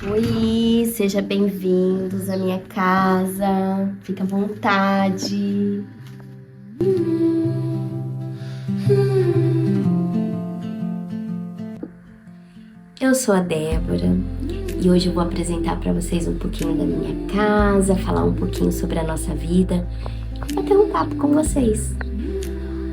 Oi, seja bem-vindos à minha casa. Fica à vontade. Eu sou a Débora e hoje eu vou apresentar para vocês um pouquinho da minha casa, falar um pouquinho sobre a nossa vida e bater um papo com vocês.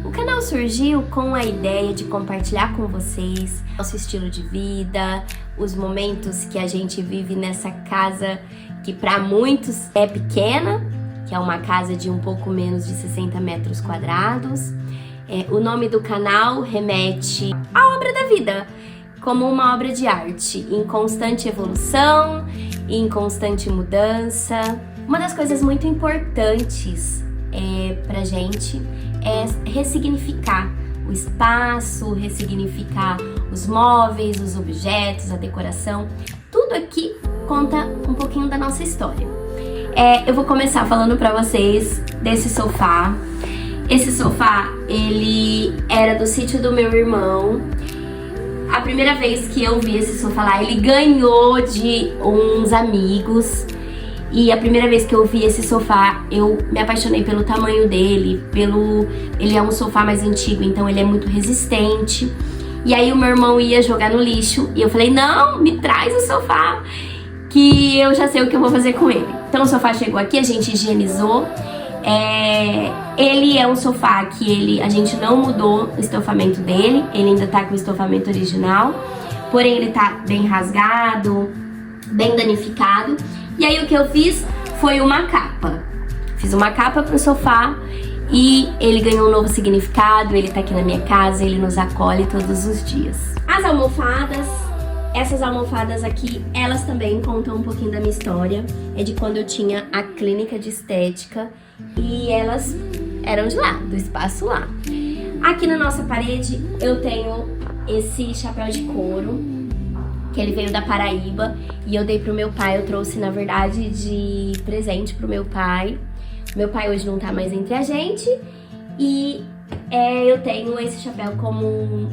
O canal surgiu com a ideia de compartilhar com vocês nosso estilo de vida, os momentos que a gente vive nessa casa que para muitos é pequena, que é uma casa de um pouco menos de 60 metros quadrados. O nome do canal remete à obra da vida, como uma obra de arte, em constante evolução, em constante mudança. Uma das coisas muito importantes pra gente é ressignificar o espaço, ressignificar os móveis, os objetos, a decoração. Tudo aqui conta um pouquinho da nossa história. Eu vou começar falando pra vocês desse sofá. Esse sofá, ele era do sítio do meu irmão. A primeira vez que eu vi esse sofá lá, ele ganhou de uns amigos. E a primeira vez que eu vi esse sofá, eu me apaixonei pelo tamanho dele, ele é um sofá mais antigo, então ele é muito resistente. E aí o meu irmão ia jogar no lixo e eu falei, não, me traz o sofá, que eu já sei o que eu vou fazer com ele. Então o sofá chegou aqui, a gente higienizou. Ele é um sofá que a gente não mudou o estofamento dele, ele ainda tá com o estofamento original, porém ele tá bem rasgado, bem danificado. E aí o que eu fiz foi uma capa. Fiz uma capa pro sofá e ele ganhou um novo significado, ele tá aqui na minha casa, ele nos acolhe todos os dias. As almofadas, essas almofadas aqui, elas também contam um pouquinho da minha história. É de quando eu tinha a clínica de estética e elas eram de lá, do espaço lá. Aqui na nossa parede eu tenho esse chapéu de couro, que ele veio da Paraíba e eu dei pro meu pai, eu trouxe na verdade de presente pro meu pai. Meu pai hoje não tá mais entre a gente e eu tenho esse chapéu como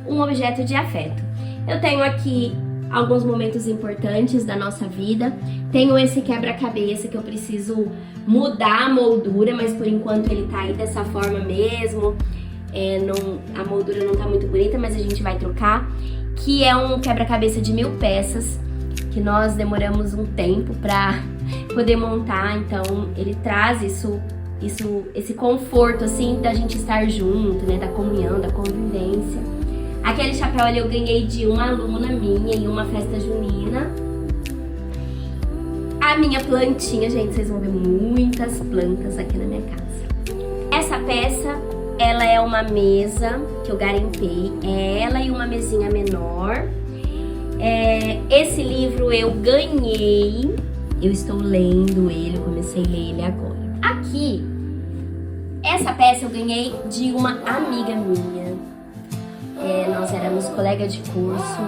um objeto de afeto. Eu tenho aqui alguns momentos importantes da nossa vida. Tenho esse quebra-cabeça que eu preciso mudar a moldura, mas por enquanto ele tá aí dessa forma mesmo. A moldura não tá muito bonita, mas a gente vai trocar. Que é um quebra-cabeça de 1000 peças, que nós demoramos um tempo pra poder montar. Então ele traz esse conforto assim da gente estar junto, né, da comunhão, da convivência. Aquele chapéu ali eu ganhei de uma aluna minha em uma festa junina. A minha plantinha, gente, vocês vão ver muitas plantas aqui na minha casa. Essa peça, ela é uma mesa que eu garimpei, ela e uma mesinha menor. Esse livro eu ganhei, eu estou lendo ele, eu comecei a ler ele agora. Aqui, essa peça eu ganhei de uma amiga minha. Nós éramos colegas de curso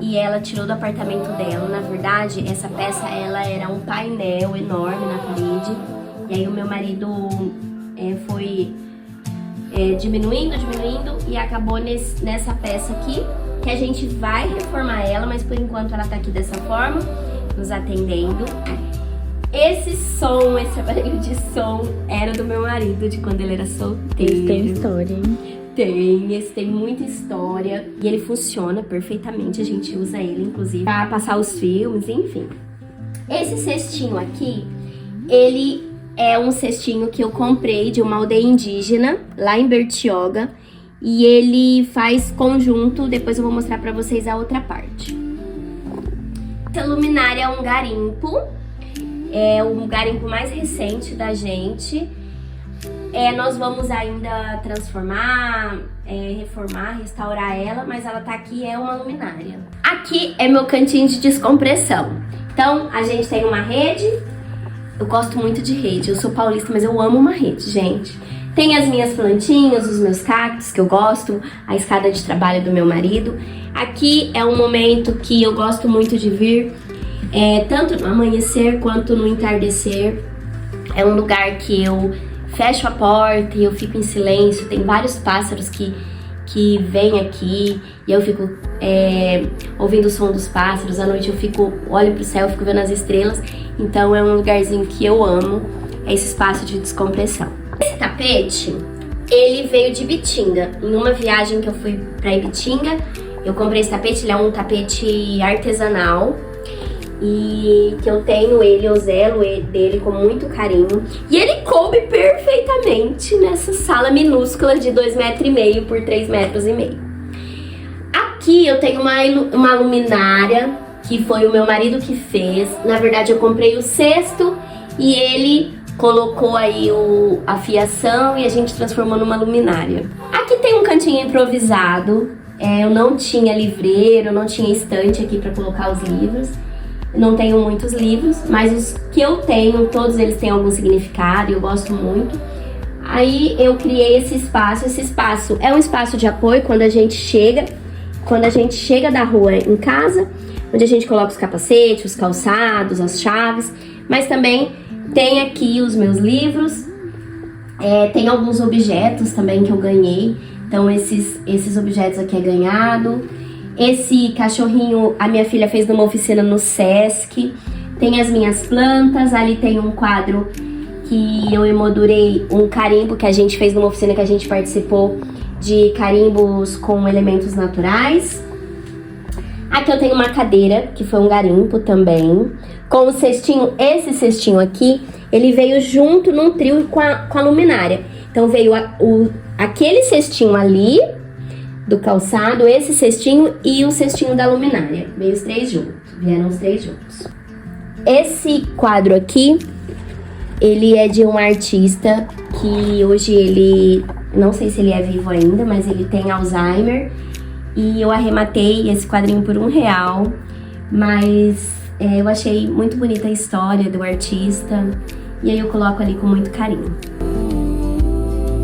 e ela tirou do apartamento dela. Na verdade, essa peça ela era um painel enorme na parede. E aí o meu marido foi diminuindo e acabou nessa peça aqui, que a gente vai reformar ela, mas por enquanto ela tá aqui dessa forma, nos atendendo. Esse aparelho de som era do meu marido, de quando ele era solteiro. Esse tem história, hein? Esse tem muita história e ele funciona perfeitamente, a gente usa ele inclusive pra passar os filmes, enfim. Esse cestinho aqui, ele é um cestinho que eu comprei de uma aldeia indígena, lá em Bertioga. E ele faz conjunto, depois eu vou mostrar pra vocês a outra parte. Essa luminária é um garimpo. É o garimpo mais recente da gente. Nós vamos ainda transformar, reformar, restaurar ela, mas ela tá aqui, é uma luminária. Aqui é meu cantinho de descompressão. Então, a gente tem uma rede. Eu gosto muito de rede, eu sou paulista, mas eu amo uma rede, gente. Tem as minhas plantinhas, os meus cactos que eu gosto, a escada de trabalho do meu marido. Aqui é um momento que eu gosto muito de vir, tanto no amanhecer quanto no entardecer. É um lugar que eu fecho a porta e eu fico em silêncio. Tem vários pássaros que que vem aqui e eu fico ouvindo o som dos pássaros. À noite eu olho pro céu, fico vendo as estrelas. Então é um lugarzinho que eu amo, é esse espaço de descompressão. Esse tapete, ele veio de Ibitinga. Em uma viagem que eu fui pra Ibitinga, eu comprei esse tapete. Ele é um tapete artesanal e que eu tenho ele, eu zelo dele com muito carinho. E ele coube perfeitamente nessa sala minúscula de 2,5 metros por 3,5 metros. Aqui eu tenho uma luminária que foi o meu marido que fez. Na verdade eu comprei o cesto e ele colocou aí a fiação e a gente transformou numa luminária. Aqui tem um cantinho improvisado. Eu não tinha livreiro, não tinha estante aqui para colocar os livros. Não tenho muitos livros, mas os que eu tenho, todos eles têm algum significado e eu gosto muito. Aí eu criei esse espaço. Esse espaço é um espaço de apoio quando a gente chega da rua em casa, onde a gente coloca os capacetes, os calçados, as chaves, mas também tem aqui os meus livros, tem alguns objetos também que eu ganhei. Então esses objetos aqui é ganhado. Esse cachorrinho a minha filha fez numa oficina no Sesc. Tem as minhas plantas, ali tem um quadro que eu emoldurei, um carimbo que a gente fez numa oficina que a gente participou, de carimbos com elementos naturais. Aqui eu tenho uma cadeira, que foi um garimpo também, com o cestinho. Esse cestinho aqui, ele veio junto num trio com a luminária. Então veio aquele cestinho ali, do calçado, esse cestinho e o cestinho da luminária. Veio os três juntos, vieram os três juntos. Esse quadro aqui, ele é de um artista que hoje ele, não sei se ele é vivo ainda, mas ele tem Alzheimer. E eu arrematei esse quadrinho por R$1, mas eu achei muito bonita a história do artista. E aí eu coloco ali com muito carinho.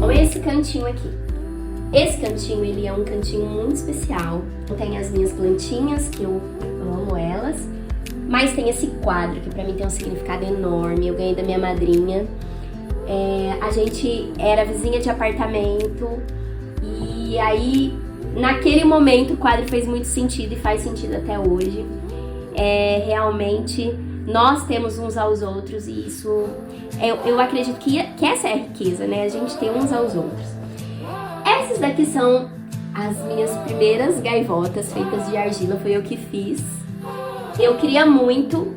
Olha esse cantinho aqui. Esse cantinho, ele é um cantinho muito especial. Tem as minhas plantinhas, que eu amo elas, mas tem esse quadro, que pra mim tem um significado enorme. Eu ganhei da minha madrinha. A gente era vizinha de apartamento, e aí, naquele momento, o quadro fez muito sentido e faz sentido até hoje. Realmente, nós temos uns aos outros, e isso, eu acredito que essa é a riqueza, né? A gente tem uns aos outros. Essas daqui são as minhas primeiras gaivotas feitas de argila, foi eu que fiz. Eu queria muito,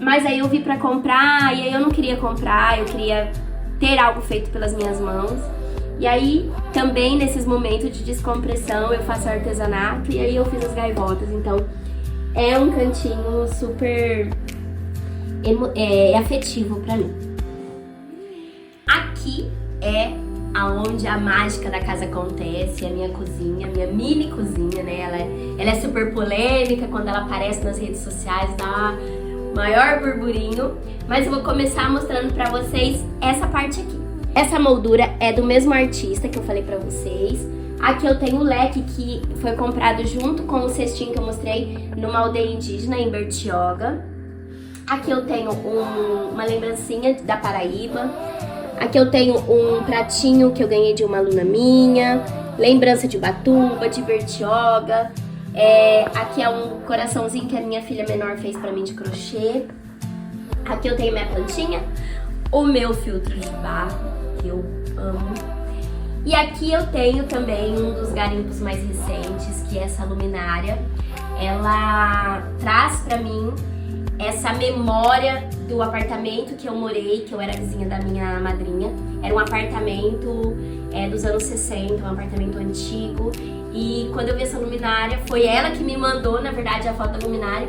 mas aí eu vi pra comprar, e aí eu não queria comprar, eu queria ter algo feito pelas minhas mãos. E aí, também nesses momentos de descompressão, eu faço artesanato, e aí eu fiz as gaivotas. Então, é um cantinho super afetivo pra mim. Aqui é aonde a mágica da casa acontece, a minha cozinha, a minha mini cozinha, né? Ela é super polêmica, quando ela aparece nas redes sociais dá maior burburinho, mas eu vou começar mostrando pra vocês essa parte aqui. Essa moldura é do mesmo artista que eu falei pra vocês. Aqui eu tenho o leque que foi comprado junto com o cestinho que eu mostrei numa aldeia indígena em Bertioga. Aqui eu tenho uma lembrancinha da Paraíba. Aqui eu tenho um pratinho que eu ganhei de uma aluna minha, lembrança de Ubatuba, de Bertioga. Aqui é um coraçãozinho que a minha filha menor fez pra mim de crochê. Aqui eu tenho minha plantinha, o meu filtro de barro, que eu amo. E aqui eu tenho também um dos garimpos mais recentes, que é essa luminária. Ela traz pra mim essa memória do apartamento que eu morei, que eu era vizinha da minha madrinha. Era um apartamento dos anos 60, um apartamento antigo. E quando eu vi essa luminária, foi ela que me mandou, na verdade, a foto da luminária.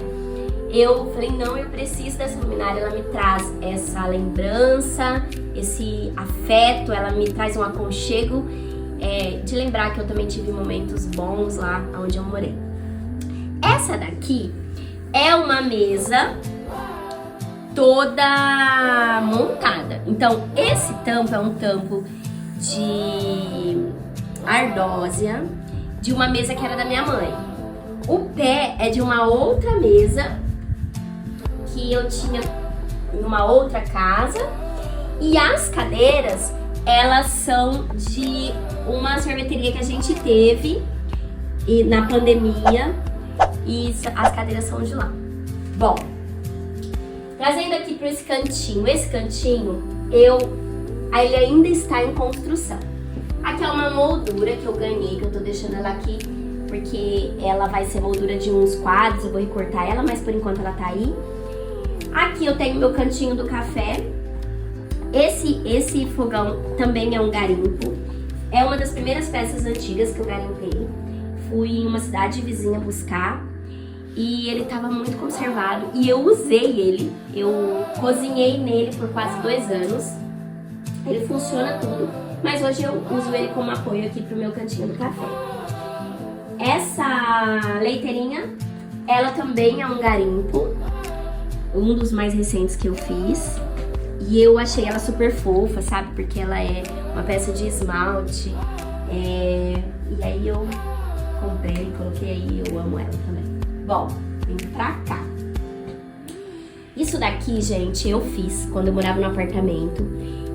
Eu falei, não, eu preciso dessa luminária, ela me traz essa lembrança, esse afeto, ela me traz um aconchego, de lembrar que eu também tive momentos bons lá onde eu morei. Essa daqui é uma mesa toda montada. Então, esse tampo é um tampo de ardósia, de uma mesa que era da minha mãe. O pé é de uma outra mesa que eu tinha em uma outra casa. E as cadeiras elas são de uma sorveteria que a gente teve na pandemia e as cadeiras são de lá. Bom, trazendo aqui para esse cantinho, ele ainda está em construção. Aqui é uma moldura que eu ganhei, que eu tô deixando ela aqui porque ela vai ser moldura de uns quadros, eu vou recortar ela, mas por enquanto ela tá aí. Aqui eu tenho meu cantinho do café. Esse fogão também é um garimpo. É uma das primeiras peças antigas que eu garimpei. Fui em uma cidade vizinha buscar e ele estava muito conservado e eu usei ele. Eu cozinhei nele por quase 2 anos. Ele funciona tudo, mas hoje eu uso ele como apoio aqui pro meu cantinho do café. Essa leiteirinha, ela também é um garimpo, um dos mais recentes que eu fiz. E eu achei ela super fofa, sabe? Porque ela é uma peça de esmalte. E aí eu comprei, coloquei aí, eu amo ela também. Bom, vem pra cá. Isso daqui, gente, eu fiz quando eu morava no apartamento,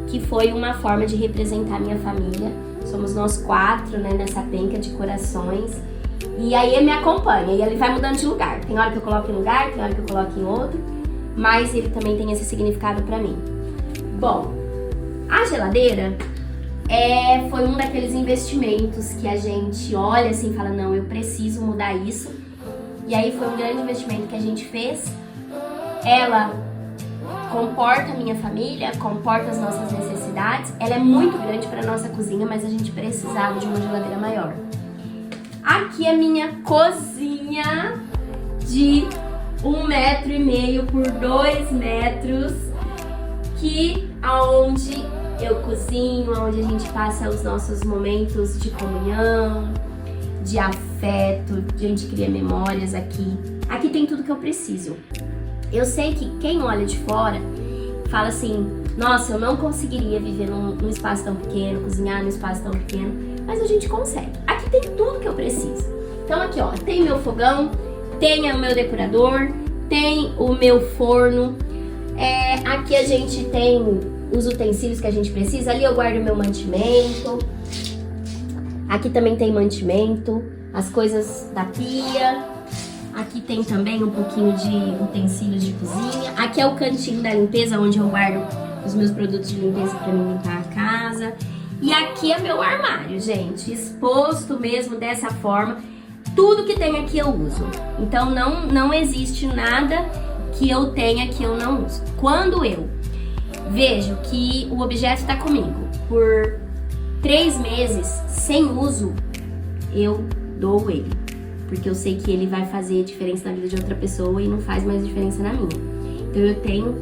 que foi uma forma de representar minha família. Somos nós 4, né, nessa penca de corações. E aí ele me acompanha, e ele vai mudando de lugar. Tem hora que eu coloco em um lugar, tem hora que eu coloco em outro, mas ele também tem esse significado pra mim. Bom, a geladeira foi um daqueles investimentos que a gente olha assim e fala, não, eu preciso mudar isso. E aí foi um grande investimento que a gente fez. Ela comporta a minha família, comporta as nossas necessidades. Ela é muito grande para nossa cozinha, mas a gente precisava de uma geladeira maior. Aqui é minha cozinha de 1,5 m por 2 metros, aonde eu cozinho, onde a gente passa os nossos momentos de comunhão, de afeto, a gente cria memórias aqui. Aqui tem tudo que eu preciso. Eu sei que quem olha de fora fala assim, nossa, eu não conseguiria viver num espaço tão pequeno, cozinhar num espaço tão pequeno, mas a gente consegue. Aqui tem tudo que eu preciso. Então aqui, ó, tem meu fogão, tem o meu depurador, tem o meu forno. Aqui a gente tem os utensílios que a gente precisa. Ali eu guardo meu mantimento. Aqui também tem mantimento, as coisas da pia. Aqui tem também um pouquinho de utensílios de cozinha. Aqui é o cantinho da limpeza, onde eu guardo os meus produtos de limpeza para mim limpar a casa. E aqui é meu armário, gente, exposto mesmo dessa forma. Tudo que tem aqui eu uso. Então não existe nada que eu tenha que eu não uso. Quando eu vejo que o objeto está comigo por 3 meses sem uso, eu dou ele. Porque eu sei que ele vai fazer diferença na vida de outra pessoa e não faz mais diferença na minha. Então eu tenho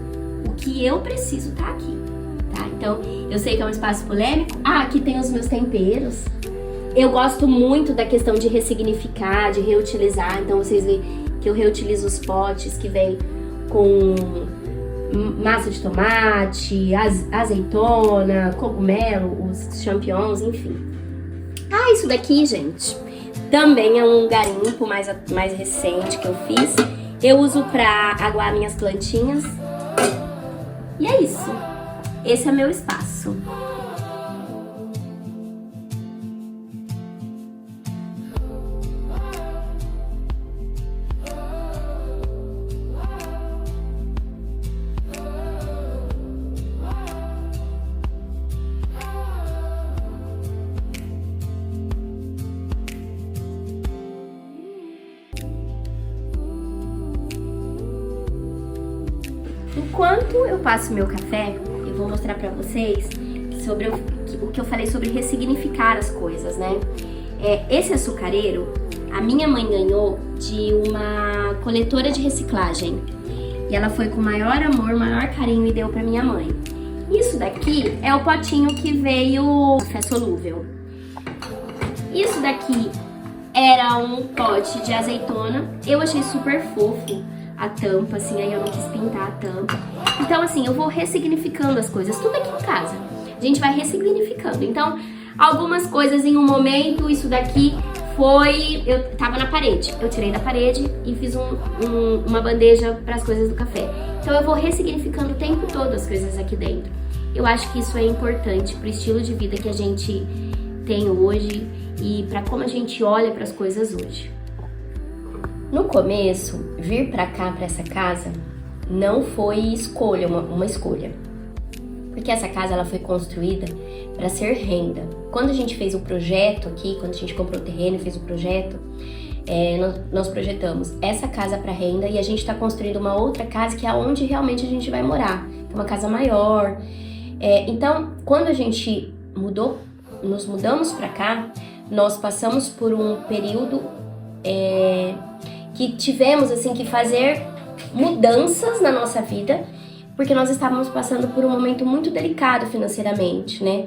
o que eu preciso tá aqui, tá? Então eu sei que é um espaço polêmico. Aqui tem os meus temperos. Eu gosto muito da questão de ressignificar, de reutilizar. Então vocês veem que eu reutilizo os potes que vem com massa de tomate, azeitona, cogumelo, os champignons, enfim. Isso daqui, gente, também é um garimpo mais recente que eu fiz. Eu uso pra aguar minhas plantinhas. E é isso. Esse é meu espaço. Enquanto eu passo meu café, eu vou mostrar pra vocês sobre o que eu falei sobre ressignificar as coisas, né? Esse açucareiro, a minha mãe ganhou de uma coletora de reciclagem. E ela foi com maior amor, maior carinho e deu pra minha mãe. Isso daqui é o potinho que veio café solúvel. Isso daqui era um pote de azeitona. Eu achei super fofo a tampa, assim, aí eu não quis pintar a tampa. Então, assim, eu vou ressignificando as coisas, tudo aqui em casa. A gente vai ressignificando. Então, algumas coisas em um momento, isso daqui eu tava na parede. Eu tirei da parede e fiz uma bandeja para as coisas do café. Então, eu vou ressignificando o tempo todo as coisas aqui dentro. Eu acho que isso é importante pro estilo de vida que a gente tem hoje e para como a gente olha para as coisas hoje. No começo, vir para cá, para essa casa, não foi escolha, uma escolha. Porque essa casa ela foi construída para ser renda. Quando a gente fez o projeto aqui, quando a gente comprou o terreno e fez o projeto, nós projetamos essa casa para renda e a gente está construindo uma outra casa que é onde realmente a gente vai morar. É uma casa maior. Então, quando a gente nos mudamos para cá, nós passamos por um período que tivemos assim que fazer mudanças na nossa vida, porque nós estávamos passando por um momento muito delicado financeiramente, né?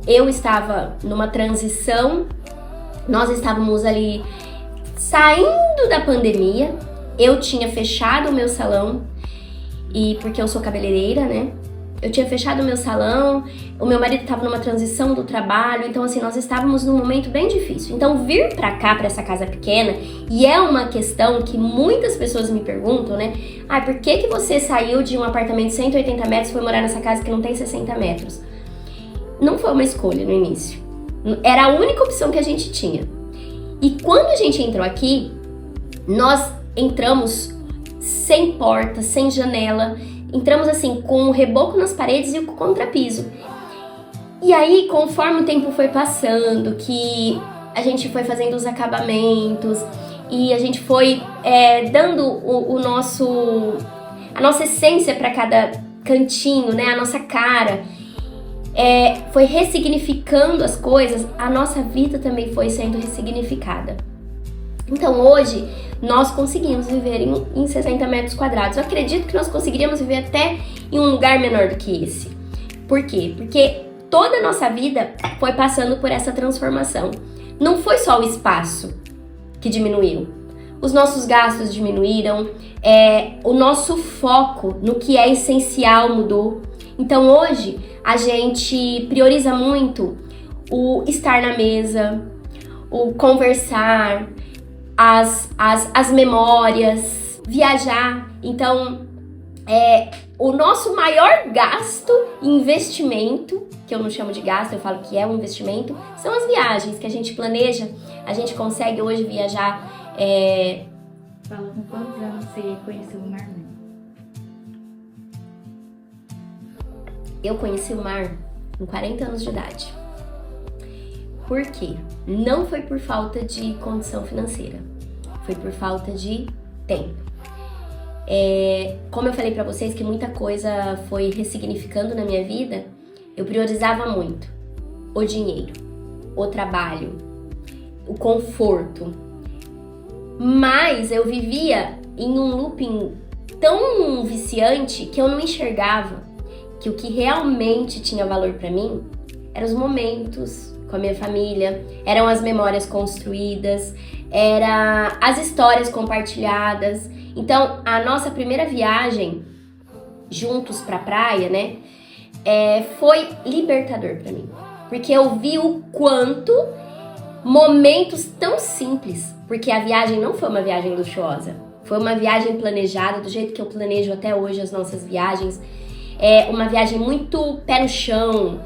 Eu estava numa transição, nós estávamos ali saindo da pandemia, eu tinha fechado o meu salão, e porque eu sou cabeleireira, né? Eu tinha fechado o meu salão, o meu marido estava numa transição do trabalho, então assim, nós estávamos num momento bem difícil. Então vir pra cá, pra essa casa pequena, e é uma questão que muitas pessoas me perguntam, né? Por que você saiu de um apartamento de 180 metros e foi morar nessa casa que não tem 60 metros? Não foi uma escolha no início. Era a única opção que a gente tinha. E quando a gente entrou aqui, nós entramos sem porta, sem janela, entramos assim, com o reboco nas paredes e o contrapiso. E aí, conforme o tempo foi passando, que a gente foi fazendo os acabamentos e a gente foi dando a nossa essência para cada cantinho, né? A nossa cara. Foi ressignificando as coisas, a nossa vida também foi sendo ressignificada. Então hoje nós conseguimos viver em 60 metros quadrados. Eu acredito que nós conseguiríamos viver até em um lugar menor do que esse. Por quê? Porque toda a nossa vida foi passando por essa transformação. Não foi só o espaço que diminuiu. Os nossos gastos diminuíram, o nosso foco no que é essencial mudou. Então hoje a gente prioriza muito o estar na mesa, o conversar, as memórias, viajar. Então, o nosso maior gasto, investimento, que eu não chamo de gasto, eu falo que é um investimento, são as viagens que a gente planeja. A gente consegue hoje viajar. Fala, com quantos anos você conheceu o mar? Eu conheci o mar com 40 anos de idade. Por quê? Não foi por falta de condição financeira, foi por falta de tempo. Como eu falei pra vocês que muita coisa foi ressignificando na minha vida, eu priorizava muito o dinheiro, o trabalho, o conforto. Mas eu vivia em um looping tão viciante que eu não enxergava que o que realmente tinha valor pra mim eram os momentos com a minha família, eram as memórias construídas, eram as histórias compartilhadas. Então, a nossa primeira viagem juntos pra praia, né, foi libertador pra mim. Porque eu vi o quanto momentos tão simples, porque a viagem não foi uma viagem luxuosa, foi uma viagem planejada, do jeito que eu planejo até hoje as nossas viagens. Uma viagem muito pé no chão,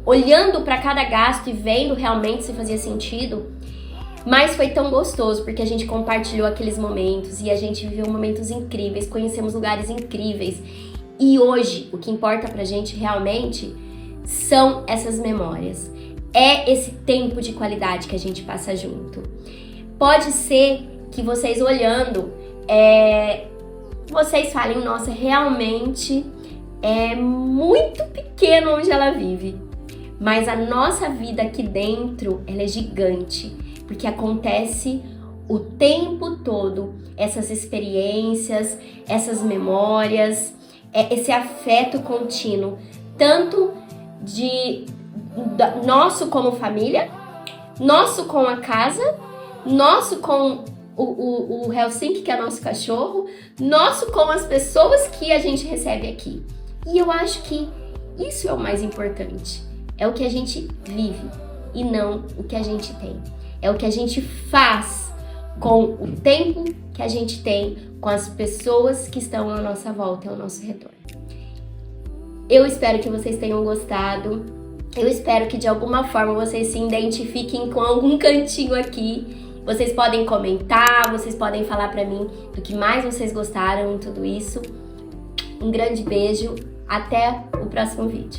olhando para cada gasto e vendo realmente se fazia sentido. Mas foi tão gostoso, porque a gente compartilhou aqueles momentos e a gente viveu momentos incríveis, conhecemos lugares incríveis. E hoje, o que importa pra gente realmente são essas memórias. É esse tempo de qualidade que a gente passa junto. Pode ser que vocês olhando, vocês falem, nossa, realmente é muito pequeno onde ela vive. Mas a nossa vida aqui dentro, ela é gigante, porque acontece o tempo todo essas experiências, essas memórias, esse afeto contínuo, tanto nosso como família, nosso com a casa, nosso com o Helsinki, que é nosso cachorro, nosso com as pessoas que a gente recebe aqui. E eu acho que isso é o mais importante. É o que a gente vive e não o que a gente tem. É o que a gente faz com o tempo que a gente tem, com as pessoas que estão à nossa volta, ao nosso retorno. Eu espero que vocês tenham gostado. Eu espero que de alguma forma vocês se identifiquem com algum cantinho aqui. Vocês podem comentar, vocês podem falar pra mim do que mais vocês gostaram em tudo isso. Um grande beijo, até o próximo vídeo.